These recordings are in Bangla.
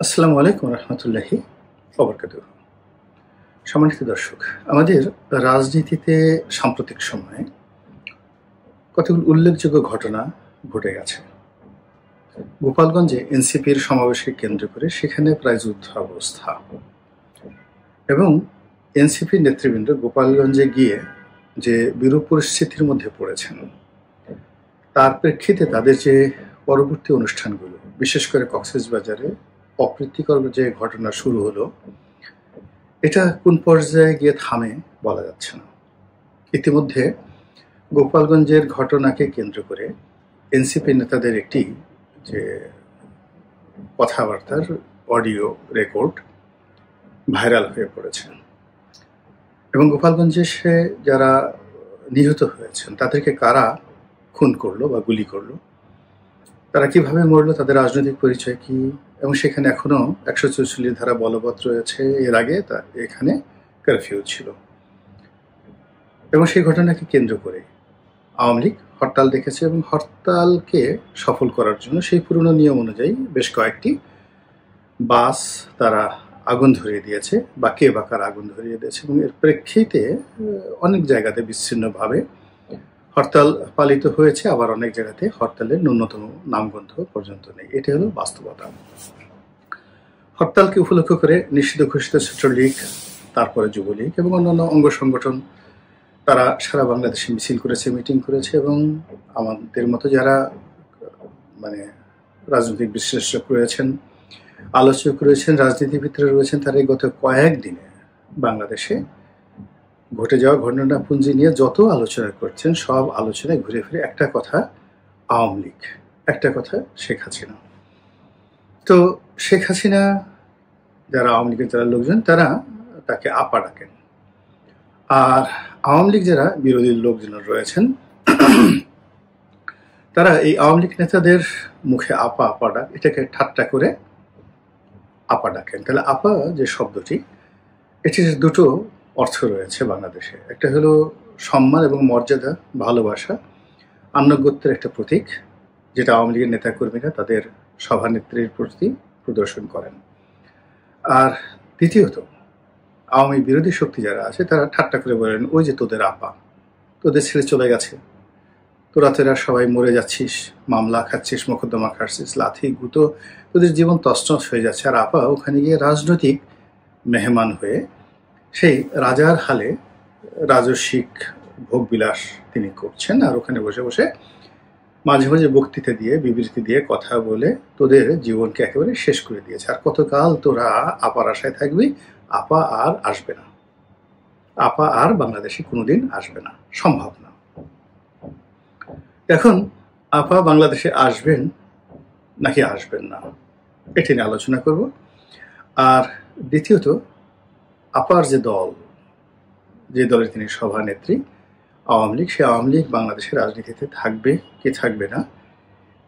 আসসালামু আলাইকুম রহমতুল্লাহি ওবরকাতুহ। সম্মানিত দর্শক, আমাদের রাজনীতিতে সাম্প্রতিক সময়ে কতগুলো উল্লেখযোগ্য ঘটনা ঘটে গেছে। গোপালগঞ্জে এনসিপির সমাবেশকে কেন্দ্র করে সেখানে প্রায় যুদ্ধাবস্থা, এবং এনসিপির নেতৃবৃন্দ গোপালগঞ্জে গিয়ে যে বিরূপ পরিস্থিতির মধ্যে পড়েছেন, তার প্রেক্ষিতে তাদের যে পরবর্তী অনুষ্ঠানগুলো, বিশেষ করে কক্সবাজারে অপ্রীতিকর যে ঘটনা শুরু হলো, এটা কোন পর্যায়ে গিয়ে থামে বলা যাচ্ছে না। ইতিমধ্যে গোপালগঞ্জের ঘটনাকে কেন্দ্র করে এনসিপি নেতাদের একটি যে কথাবার্তার অডিও রেকর্ড ভাইরাল হয়ে পড়েছে, এবং গোপালগঞ্জে সে যারা নিহত হয়েছেন তাদেরকে কারা খুন করলো বা গুলি করলো, তারা কিভাবে মরলো, তাদের রাজনৈতিক পরিচয় কি, এবং সেখানে এখনো 144 ধারা বলবৎ রয়েছে। এর আগে এখানে কারফিউ ছিল, এবং সেই ঘটনাকে কেন্দ্র করে আওয়ামী লীগ হরতাল ডেকেছে, এবং হরতালকে সফল করার জন্য সেই পুরনো নিয়ম অনুযায়ী বেশ কয়েকটি বাস তারা আগুন ধরিয়ে দিয়েছে, বা কে বা কার আগুন ধরিয়ে দিয়েছে, এবং এর প্রেক্ষিতে অনেক জায়গাতে বিচ্ছিন্নভাবে হরতাল পালিত হয়েছে, আবার অনেক জায়গাতে হরতালের ন্যূনতম নামগন্ধ পর্যন্ত নেই। এটি হলো বাস্তবতা। হরতালকে উপলক্ষ করে নিষিদ্ধ ঘোষিত ছাত্রলীগ, তারপরে যুবলীগ এবং অন্যান্য অঙ্গ সংগঠন তারা সারা বাংলাদেশে মিছিল করেছে, মিটিং করেছে, এবং আমাদের মতো যারা রাজনৈতিক বিশ্লেষক রয়েছেন, আলোচক রয়েছেন, রাজনীতিবিদরা রয়েছেন, তারা গত কয়েকদিনে বাংলাদেশে ঘটে যাওয়া ঘটনাপুঞ্জি নিয়ে যত আলোচনা করছেন, সব আলোচনায় ঘুরে ফিরে একটা কথা আওয়ামী লীগ, একটা কথা শেখ হাসিনা। তো শেখ হাসিনা, যারা আওয়ামী লীগের যারা লোকজন, তারা তাকে আপা ডাকেন, আর আওয়ামী লীগ যারা বিরোধী লোকজন রয়েছেন, তারা এই আওয়ামী লীগ নেতাদের মুখে আপা আপা ডাক, এটাকে ঠাট্টা করে আপা ডাকেন। তাহলে আপা যে শব্দটি, এটির দুটো অর্থ রয়েছে বাংলাদেশে। একটা হলো সম্মান এবং মর্যাদা, ভালোবাসা, আনুগত্যের একটা প্রতীক, যেটা আওয়ামী লীগের নেতাকর্মীরা তাদের সভানেত্রীর প্রতি প্রদর্শন করেন। আর দ্বিতীয়ত, আওয়ামী বিরোধী শক্তি যারা আছে তারা ঠাট্টা করে বলেন, ওই যে তোদের আপা, তোদের ছেড়ে চলে গেছে, তোরা সবাই মরে যাচ্ছিস, মামলা খাচ্ছিস, মোকদ্দমা খাচ্ছিস, লাথি গুঁতো, তোদের জীবন তছনছ হয়ে যাচ্ছে, আর আপা ওখানে গিয়ে রাজনৈতিক মেহমান হয়ে সেই রাজার হালে রাজস্বিক ভোগবিলাস তিনি করছেন, আর ওখানে বসে বসে মাঝে মাঝে বক্তৃতা দিয়ে, বিবৃতি দিয়ে, কথা বলে তোদের জীবনকে একেবারে শেষ করে দিয়েছে। আর কতকাল তোরা আপার আশায় থাকবি? আপা আর আসবে না, আপা আর বাংলাদেশে কোনোদিন আসবে না, সম্ভব না। এখন আপা বাংলাদেশে আসবেন নাকি আসবেন না, এটি নিয়ে আলোচনা করব। আর দ্বিতীয়ত, আপার যে দল, যে দলের তিনি সভানেত্রী, আওয়ামী লীগ, সে আওয়ামী লীগ বাংলাদেশের রাজনীতিতে থাকবে কি থাকবে না,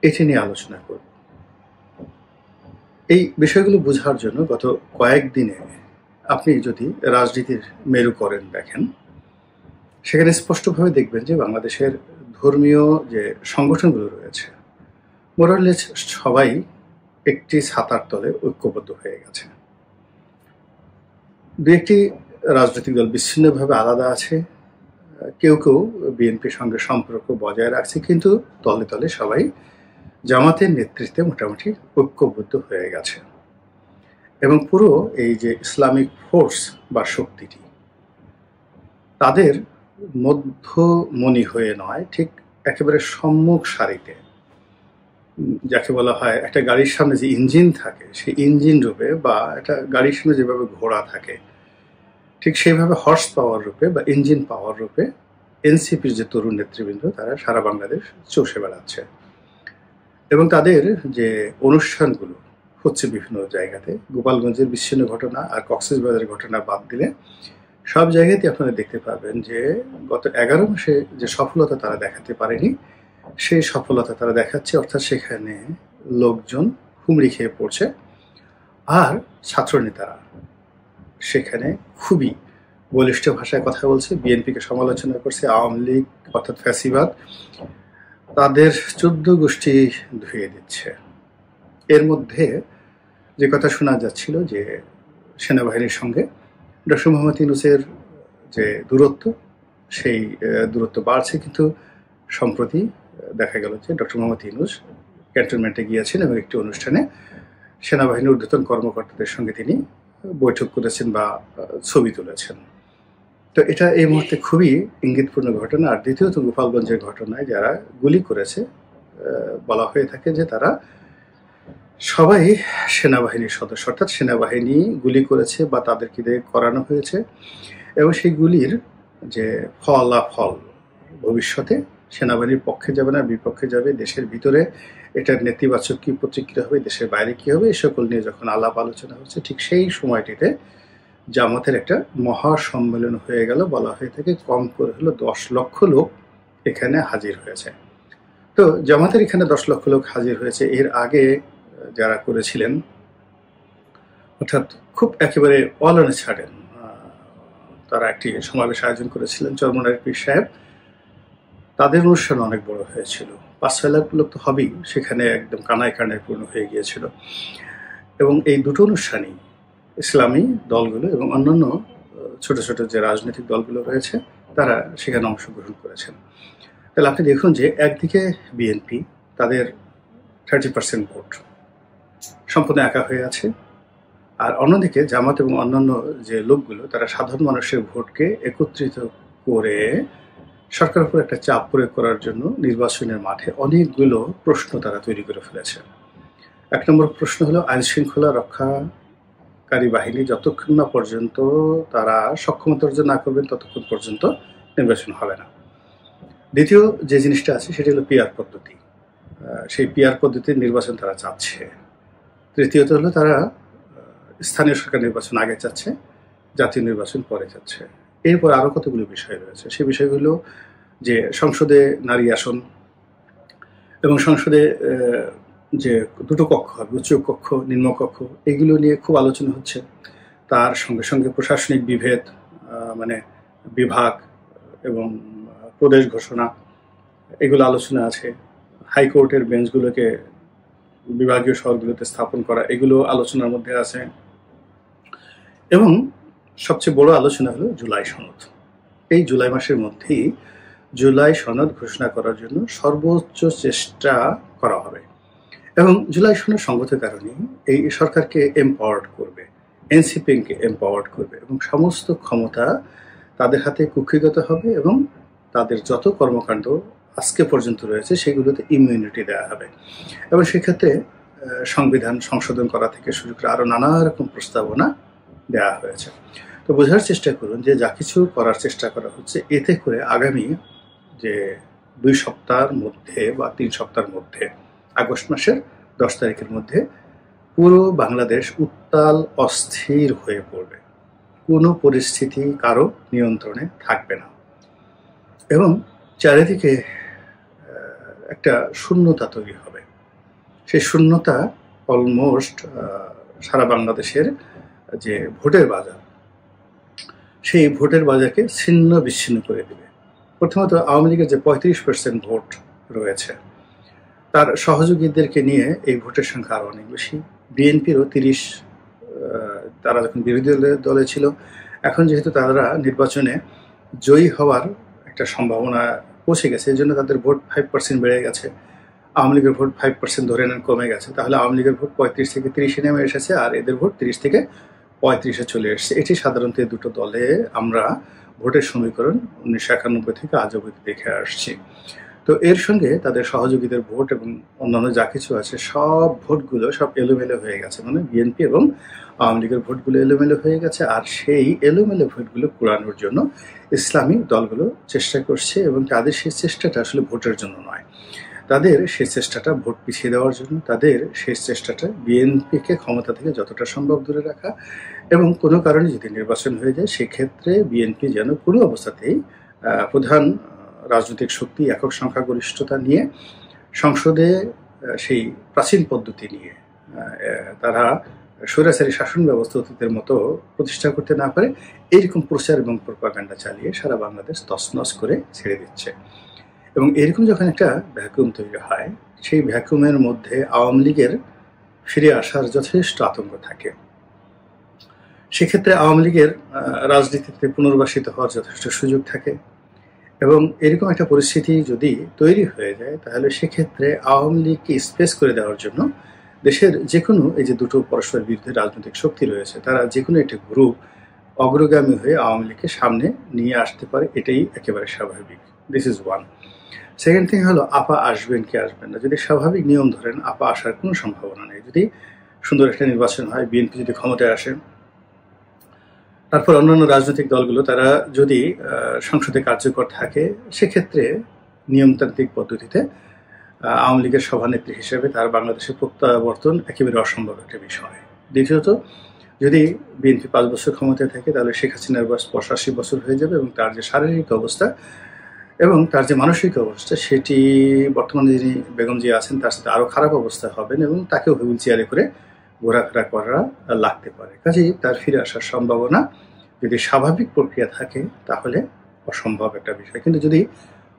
এটি নিয়ে আলোচনা করব। এই বিষয়গুলো বোঝার জন্য গত কয়েকদিনে আপনি যদি রাজনীতির মেরুকরণ দেখেন, সেখানে স্পষ্টভাবে দেখবেন যে বাংলাদেশের ধর্মীয় যে সংগঠনগুলো রয়েছে, মোরালেস সবাই একটি ছাতার তলে ঐক্যবদ্ধ হয়ে গেছে। দু একটি রাজনৈতিক দল বিচ্ছিন্নভাবে আলাদা আছে, কেউ কেউ বিএনপির সঙ্গে সম্পর্ক বজায় রাখছে, কিন্তু তলে তলে সবাই জামাতের নেতৃত্বে মোটামুটি ঐক্যবদ্ধ হয়ে গেছে। এবং পুরো এই যে ইসলামিক ফোর্স বা শক্তিটি, তাদের মধ্যমণি হয়ে নয়, ঠিক একেবারে সম্মুখ সারিতে, যাকে বলা হয় একটা গাড়ির সামনে যে ইঞ্জিন থাকে, সেই ইঞ্জিন রূপে, বা একটা গাড়ির সামনে যেভাবে ঘোড়া থাকে, ঠিক সেইভাবে হর্স পাওয়ার রূপে বা ইঞ্জিন পাওয়ার রূপে এনসিপির যে তরুণ নেতৃবৃন্দ, তারা সারা বাংলাদেশ চষে বেড়াচ্ছে, এবং তাদের যে অনুষ্ঠানগুলো হচ্ছে বিভিন্ন জায়গাতে, গোপালগঞ্জের বিচ্ছিন্ন ঘটনা আর কক্সবাজারের ঘটনা বাদ দিলে সব জায়গাতে আপনারা দেখতে পাবেন যে গত 11 মাসে যে সফলতা তারা দেখাতে পারেনি, সেই সফলতা তারা দেখাচ্ছে। অর্থাৎ সেখানে লোকজন হুমড়ি খেয়ে পড়ছে, আর ছাত্রনেতারা সেখানে খুবই বলিষ্ঠ ভাষায় কথা বলছে, বিএনপিকে সমালোচনা করছে, আওয়ামী লীগ অর্থাৎ ফ্যাসিবাদ তাদের 14 গোষ্ঠী ধুয়ে দিচ্ছে। এর মধ্যে যে কথা শোনা যাচ্ছিল যে সেনাবাহিনীর সঙ্গে ডক্টর মোহাম্মদ ইউনূসের যে দূরত্ব, সেই দূরত্ব বাড়ছে, কিন্তু সম্প্রতি দেখা গেল যে ডক্টর মোহাম্মদ ইউনূস ক্যান্টনমেন্টে গিয়েছেন এবং একটি অনুষ্ঠানে সেনাবাহিনীর ঊর্ধ্বতন কর্মকর্তাদের সঙ্গে তিনি বৈঠক করেছেন বা ছবি তুলেছেন। তো এটা এই মুহূর্তে খুবই ইঙ্গিতপূর্ণ ঘটনা। আর দ্বিতীয়ত গোপালগঞ্জের ঘটনায় যারা গুলি করেছে, বলা হয়ে থাকে যে তারা সবাই সেনাবাহিনীর সদস্য, অর্থাৎ সেনাবাহিনী গুলি করেছে বা তাদেরকে দিয়ে করানো হয়েছে, এবং সেই গুলির যে ফলাফল ভবিষ্যতে সেনাবাহিনীর পক্ষে যাবে না বিপক্ষে যাবে, দেশের ভিতরে এটার নেতিবাচক কী প্রতিক্রিয়া হবে, দেশের বাইরে কী হবে, এ সকল নিয়ে যখন আলাপ আলোচনা হচ্ছে, ঠিক সেই সময়টিতে জামাতের একটা মহাসম্মেলন হয়ে গেল। বলা হয়ে থাকে কম করে হলো 10 লক্ষ লোক এখানে হাজির হয়েছে। তো জামাতের এখানে 10 লক্ষ লোক হাজির হয়েছে। এর আগে যারা করেছিলেন, অর্থাৎ খুব একেবারে অলানে ছাড়েন, তারা একটি সমাবেশ আয়োজন করেছিলেন চরমনাইর পীর সাহেব, তাদের অনুষ্ঠান অনেক বড় হয়েছিল, 5-6 লাখ লোক তো হবেই, সেখানে একদম কানায় কানায় পূর্ণ হয়ে গিয়েছিল। এবং এই দুটো অনুষ্ঠানই ইসলামী দলগুলো এবং অন্যান্য ছোট ছোট যে রাজনৈতিক দলগুলো রয়েছে তারা সেখানে অংশগ্রহণ করেছেন। তাহলে আপনি দেখুন যে একদিকে বিএনপি তাদের 30% ভোট সম্পূর্ণ একা হয়ে আছে, আর অন্যদিকে জামাত এবং অন্যান্য যে লোকগুলো তারা সাধারণ মানুষের ভোটকে একত্রিত করে সরকারের উপর একটা চাপ প্রয়োগ করার জন্য নির্বাচনের মাঠে অনেকগুলো প্রশ্ন তারা তৈরি করে ফেলেছে। 1 নম্বর প্রশ্ন হলো আইন শৃঙ্খলা রক্ষাকারী বাহিনী যতক্ষণ না পর্যন্ত তারা সক্ষমতা অর্জন না করবেন ততক্ষণ পর্যন্ত নির্বাচন হবে না। দ্বিতীয় যে জিনিসটা আছে সেটা হলো পিআর পদ্ধতি, সেই পিআর পদ্ধতির নির্বাচন তারা চাচ্ছে। তৃতীয়ত হলো তারা স্থানীয় সরকার নির্বাচন আগে চাচ্ছে, জাতীয় নির্বাচন পরে চাচ্ছে। এরপর আরও কতগুলো বিষয় রয়েছে, সেই বিষয়গুলো যে সংসদে নারী আসন এবং সংসদে যে দুটো কক্ষ হবে, উচ্চ কক্ষ নিম্ন কক্ষ, এগুলো নিয়ে খুব আলোচনা হচ্ছে। তার সঙ্গে সঙ্গে প্রশাসনিক বিভেদ, মানে বিভাগ এবং প্রদেশ ঘোষণা, এগুলো আলোচনা আছে। হাইকোর্টের বেঞ্চগুলোকে বিভাগীয় শহরগুলোতে স্থাপন করা, এগুলো আলোচনার মধ্যে আছে। এবং সবচেয়ে বড় আলোচনা হলো জুলাই সনদ। এই জুলাই মাসের মধ্যেই জুলাই সনদ ঘোষণা করার জন্য সর্বোচ্চ চেষ্টা করা হবে, এবং জুলাই সনদ সঙ্গত কারণে এই সরকারকে এম্পাওয়ার্ড করবে, এনসিপিকে এম্পাওয়ার্ড করবে, এবং সমস্ত ক্ষমতা তাদের হাতে কুক্ষিগত হবে, এবং তাদের যত কর্মকাণ্ড আজকে পর্যন্ত রয়েছে সেগুলোতে ইমিউনিটি দেওয়া হবে। এবং সেক্ষেত্রে সংবিধান সংশোধন করা থেকে শুরু করে আরও নানা রকম প্রস্তাবনা দেওয়া হয়েছে। তো বোঝার চেষ্টা করুন যে যা কিছু করার চেষ্টা করা হচ্ছে, এতে করে আগামী যে 2 সপ্তাহের মধ্যে বা 3 সপ্তাহের মধ্যে, আগস্ট মাসের 10 তারিখের মধ্যে পুরো বাংলাদেশ উত্তাল অস্থির হয়ে পড়বে, কোনো পরিস্থিতি কারো নিয়ন্ত্রণে থাকবে না, এবং চারিদিকে একটা শূন্যতা তৈরি হবে। সেই শূন্যতা অলমোস্ট সারা বাংলাদেশের যে ভোটের বাজার, সেই ভোটের বাজারকে ছিন্ন বিচ্ছিন্ন করে দেবে। প্রথমত আওয়ামী লীগের যে 35% ভোট রয়েছে, তার সহযোগীদেরকে নিয়ে এই ভোটের সংখ্যা আরও অনেক বেশি। বিএনপিরও 30, তারা যখন বিরোধী দলে ছিল, এখন যেহেতু তারা নির্বাচনে জয়ী হওয়ার একটা সম্ভাবনা পৌঁছে গেছে, এই জন্য তাদের ভোট 5% বেড়ে গেছে। আওয়ামী লীগের ভোট 5% ধরে নেন কমে গেছে, তাহলে আওয়ামী লীগের ভোট 35 থেকে 30-এ নেমে এসেছে, আর এদের ভোট 30 থেকে 35-এ চলে এসেছে। এটি সাধারণত এই দুটো দলে আমরা ভোটের সমীকরণ 1991 থেকে আজ অবধি দেখে আসছি। তো এর সঙ্গে তাদের সহযোগীদের ভোট এবং অন্যান্য যা কিছু আছে সব ভোটগুলো সব এলোমেলো হয়ে গেছে, মানে বিএনপি এবং আওয়ামী লীগের ভোটগুলো এলোমেলো হয়ে গেছে। আর সেই এলোমেলো ভোটগুলো কুড়ানোর জন্য ইসলামী দলগুলো চেষ্টা করছে, এবং তাদের সেই চেষ্টাটা আসলে ভোটের জন্য নয়, তাদের সেই চেষ্টাটা ভোট পিছিয়ে দেওয়ার জন্য, তাদের সেই চেষ্টাটা বিএনপিকে ক্ষমতা থেকে যতটা সম্ভব দূরে রাখা, এবং কোনো কারণে যদি নির্বাচন হয়ে যায় সেক্ষেত্রে বিএনপি যেন কোনো অবস্থাতেই প্রধান রাজনৈতিক শক্তি একক সংখ্যাগরিষ্ঠতা নিয়ে সংসদে সেই প্রাচীন পদ্ধতি নিয়ে তারা স্বৈরাচারী শাসন ব্যবস্থা অতীতের মতো প্রতিষ্ঠা করতে না পারে, এইরকম প্রচার এবং প্রপাগান্ডা চালিয়ে সারা বাংলাদেশ তছনছ করে ছেড়ে দিচ্ছে। এবং এরকম যখন একটা ভ্যাকুয়াম তৈরি হয়, সেই ভ্যাকুয়ামের মধ্যে আওয়ামী লীগের ফিরে আসার যথেষ্ট আতঙ্ক থাকে। সেক্ষেত্রে আওয়ামী লীগের রাজনীতিতে পুনর্বাসিত হওয়ার যথেষ্ট সুযোগ থাকে এবং এরকম একটা পরিস্থিতি যদি তৈরি হয়ে যায় তাহলে সেক্ষেত্রে আওয়ামী লীগকে স্পেস করে দেওয়ার জন্য দেশের যে কোনো এই যে দুটো পরস্পরের বিরুদ্ধে রাজনৈতিক শক্তি রয়েছে তারা যে কোনো একটি গ্রুপ অগ্রগামী হয়ে আওয়ামী লীগকে সামনে নিয়ে আসতে পারে, এটাই একেবারে স্বাভাবিক। This is one. Second thing হলো আপা আসবেন কি আসবেন না। যদি স্বাভাবিক নিয়ম ধরেন আপা আসার কোনো সম্ভাবনা নেই। যদি সুন্দর একটা নির্বাচন হয়, বিএনপি যদি ক্ষমতায় আসে, তারপর অন্যান্য রাজনৈতিক দলগুলো তারা যদি সংসদে কার্যকর থাকে, সেক্ষেত্রে নিয়মতান্ত্রিক পদ্ধতিতে আওয়ামী লীগের সভানেত্রী হিসেবে তার বাংলাদেশের প্রত্যাবর্তন একেবারে অসম্ভব একটা বিষয়। দ্বিতীয়ত, যদি বিএনপি 5 বছর ক্ষমতায় থাকে তাহলে শেখ হাসিনার বয়স 85 বছর হয়ে যাবে এবং তার যে শারীরিক অবস্থা এবং তার যে মানসিক অবস্থা সেটি বর্তমানে যিনি বেগম জিয়া আছেন তার সাথে আরও খারাপ অবস্থা হবেন এবং তাকেও হুইল চেয়ারে করে ঘোরাফেরা করা লাগতে পারে। কাজেই তার ফিরে আসার সম্ভাবনা যদি স্বাভাবিক প্রক্রিয়া থাকে তাহলে অসম্ভব একটা বিষয়। কিন্তু যদি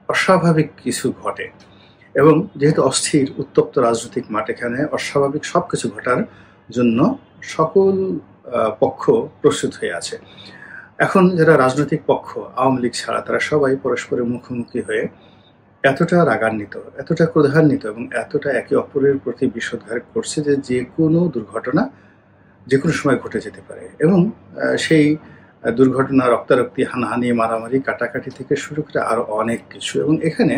অস্বাভাবিক কিছু ঘটে এবং যেহেতু অস্থির উত্তপ্ত রাজনৈতিক মাঠ, এখানে অস্বাভাবিক সব কিছু ঘটার জন্য সকল পক্ষ প্রস্তুত হয়ে আছে। এখন যারা রাজনৈতিক পক্ষ আওয়ামী লীগ ছাড়া তারা সবাই পরস্পরের মুখোমুখি হয়ে এতটা রাগান্বিত, এতটা ক্রোধান্বিত এবং এতটা একে অপরের প্রতি বিষোদ্গার করছে যে যে কোনো দুর্ঘটনা যে কোনো সময় ঘটে যেতে পারে এবং সেই দুর্ঘটনা, রক্তারক্তি, হানাহানি, মারামারি, কাটাকাটি থেকে শুরু করে আরও অনেক কিছু। এবং এখানে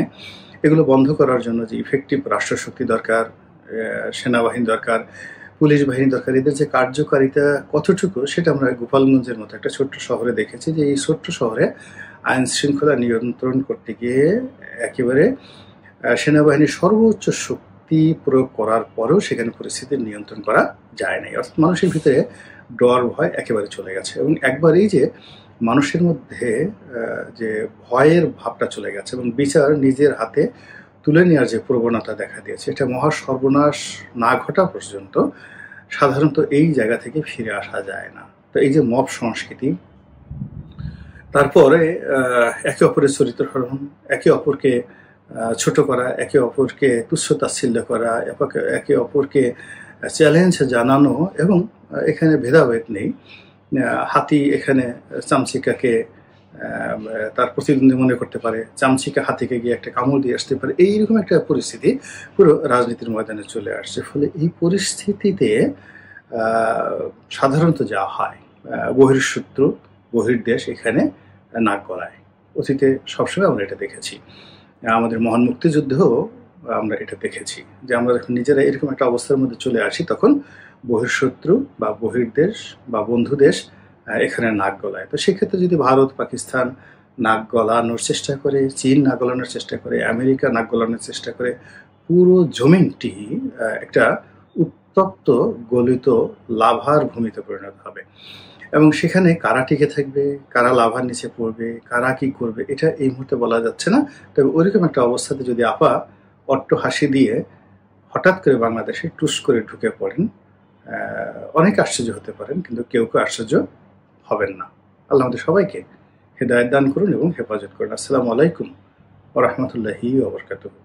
এগুলো বন্ধ করার জন্য যে ইফেক্টিভ রাষ্ট্রশক্তি দরকার, সেনাবাহিনী দরকার, পুলিশ বাহিনী দরকার, এদের যে কার্যকারিতা কতটুকু সেটা আমরা গোপালগঞ্জের মতো একটা ছোট্ট শহরে দেখেছি যে এই ছোট্ট শহরে আইন শৃঙ্খলা নিয়ন্ত্রণ করতে গিয়ে একেবারে সেনাবাহিনীর সর্বোচ্চ শক্তি প্রয়োগ করার পরেও সেখানে পরিস্থিতি নিয়ন্ত্রণ করা যায় নাই। অর্থাৎ মানুষের ভিতরে ডর ভয় একেবারে চলে গেছে এবং একবারেই যে মানুষের মধ্যে যে ভয়ের ভাবটা চলে গেছে এবং বিচার নিজের হাতে তুলে নেওয়ার যে প্রবণতা দেখা দিয়েছে, এটা মহা সর্বনাশ না ঘটা পর্যন্ত সাধারণত এই জায়গা থেকে ফিরে আসা যায় না। তো এই যে মব সংস্কৃতি, তারপরে একে অপরের চরিত্র হরণ, একে অপরকে ছোট করা, একে অপরকে তুচ্ছ তাচ্ছিল্য করা, একে অপরকে চ্যালেঞ্জ জানানো এবং এখানে ভেদাভেদ নেই। হাতি এখানে চামচিকাকে তার প্রতিদ্বন্দ্বী মনে করতে পারে, চামচিকা হাতিকে গিয়ে একটা কামড় দিয়ে আসতে পারে, এইরকম একটা পরিস্থিতি পুরো রাজনীতির ময়দানে চলে আসছে। ফলে এই পরিস্থিতিতে সাধারণত যা হয় বহিঃশত্রু বহির্দেশ এখানে নাক গলায়। অতীতে সবসময় আমরা এটা দেখেছি, আমাদের মহান মুক্তিযুদ্ধেও আমরা এটা দেখেছি যে আমরা যখন নিজেরা এরকম একটা অবস্থার মধ্যে চলে আসি তখন বহিঃশত্রু বা বহির্দেশ বা বন্ধু দেশ এখানে নাক গলায়। তো সেক্ষেত্রে যদি ভারত পাকিস্তান নাক গলানোর চেষ্টা করে, চীন নাক গলানোর চেষ্টা করে, আমেরিকা নাক গলানোর চেষ্টা করে, পুরো জমিনটি একটা উত্তপ্ত গলিত লাভার ভূমিতে পরিণত হবে এবং সেখানে কারা টিকে থাকবে, কারা লাভার নিচে পড়বে, কারা কি করবে এটা এই মুহূর্তে বলা যাচ্ছে না। তবে ওইরকম একটা অবস্থাতে যদি আপা অট্ট হাসি দিয়ে হঠাৎ করে বাংলাদেশে টুস করে ঢুকে পড়েন, অনেক আশ্চর্য হতে পারেন, কিন্তু কেউ কেউ আশ্চর্য হবেন না। আল্লাহ আমাদের সবাইকে হেদায়েত দান করুন এবং হেফাজত করুন। আসসালামু আলাইকুম ওয়া রাহমাতুল্লাহি ওয়া বারাকাতুহু।